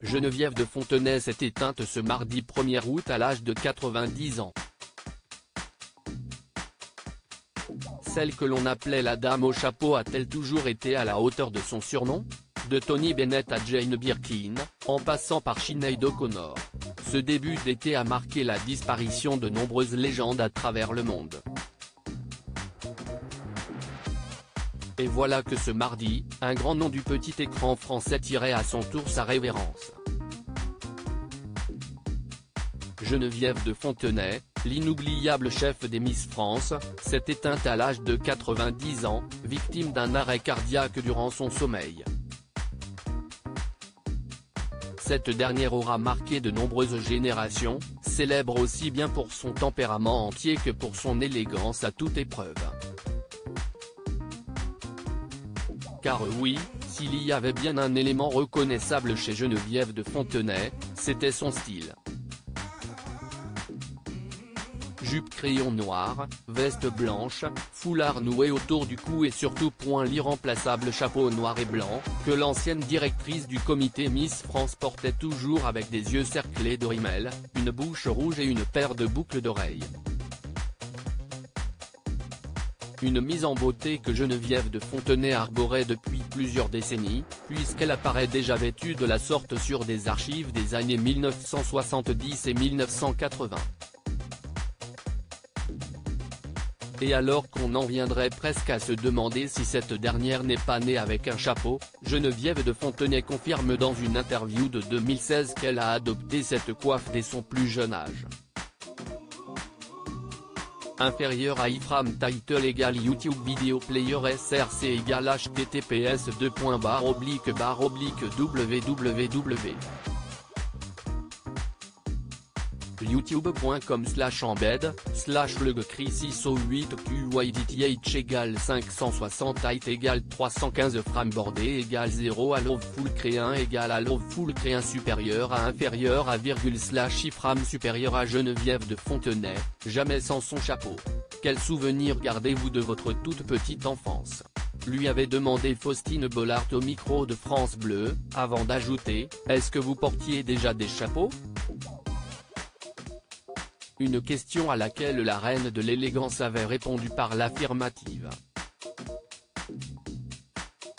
Geneviève de Fontenay s'est éteinte ce mardi 1er août à l'âge de 90 ans. Celle que l'on appelait la dame au chapeau a-t-elle toujours été à la hauteur de son surnom? De Tony Bennett à Jane Birkin, en passant par Sinéad O'Connor. Ce début d'été a marqué la disparition de nombreuses légendes à travers le monde. Et voilà que ce mardi, un grand nom du petit écran français tirait à son tour sa révérence. Geneviève de Fontenay, l'inoubliable chef des Miss France, s'est éteinte à l'âge de 90 ans, victime d'un arrêt cardiaque durant son sommeil. Cette dernière aura marqué de nombreuses générations, célèbre aussi bien pour son tempérament entier que pour son élégance à toute épreuve. Car oui, s'il y avait bien un élément reconnaissable chez Geneviève de Fontenay, c'était son style. Jupe crayon noir, veste blanche, foulard noué autour du cou et surtout point l'irremplaçable chapeau noir et blanc, que l'ancienne directrice du comité Miss France portait toujours avec des yeux cerclés de rimel, une bouche rouge et une paire de boucles d'oreilles. Une mise en beauté que Geneviève de Fontenay arborait depuis plusieurs décennies, puisqu'elle apparaît déjà vêtue de la sorte sur des archives des années 1970 et 1980. Et alors qu'on en viendrait presque à se demander si cette dernière n'est pas née avec un chapeau, Geneviève de Fontenay confirme dans une interview de 2016 qu'elle a adopté cette coiffe dès son plus jeune âge. Inférieur à iframe title égale YouTube Video Player SRC égale https://www. youtube.com/embed/legcris608qydth égale 560 height égale 315 frame bordé égale 0 allow full créin égale allow full créin supérieur à inférieur à virgule slash iframe supérieur à Geneviève de Fontenay, jamais sans son chapeau. Quel souvenir gardez-vous de votre toute petite enfance? Lui avait demandé Faustine Bollard au micro de France Bleu, avant d'ajouter, est-ce que vous portiez déjà des chapeaux? Une question à laquelle la reine de l'élégance avait répondu par l'affirmative.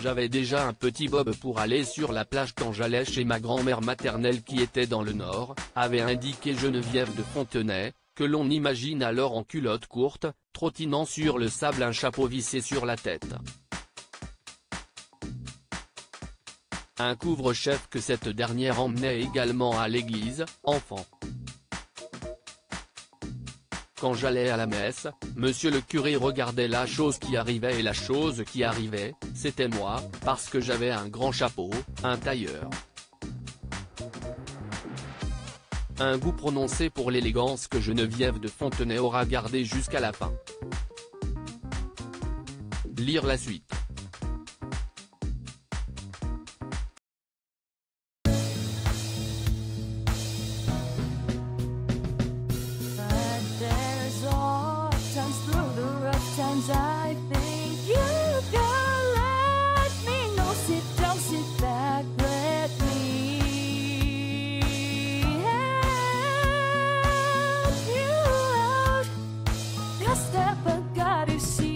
J'avais déjà un petit bob pour aller sur la plage quand j'allais chez ma grand-mère maternelle qui était dans le Nord, avait indiqué Geneviève de Fontenay, que l'on imagine alors en culotte courte, trottinant sur le sable un chapeau vissé sur la tête. Un couvre-chef que cette dernière emmenait également à l'église, enfant. Quand j'allais à la messe, monsieur le curé regardait la chose qui arrivait et la chose qui arrivait, c'était moi, parce que j'avais un grand chapeau, un tailleur. Un goût prononcé pour l'élégance que Geneviève de Fontenay aura gardé jusqu'à la fin. Lire la suite. I think you can let me know. Sit down, sit back, let me help you out. Just step, I got you see.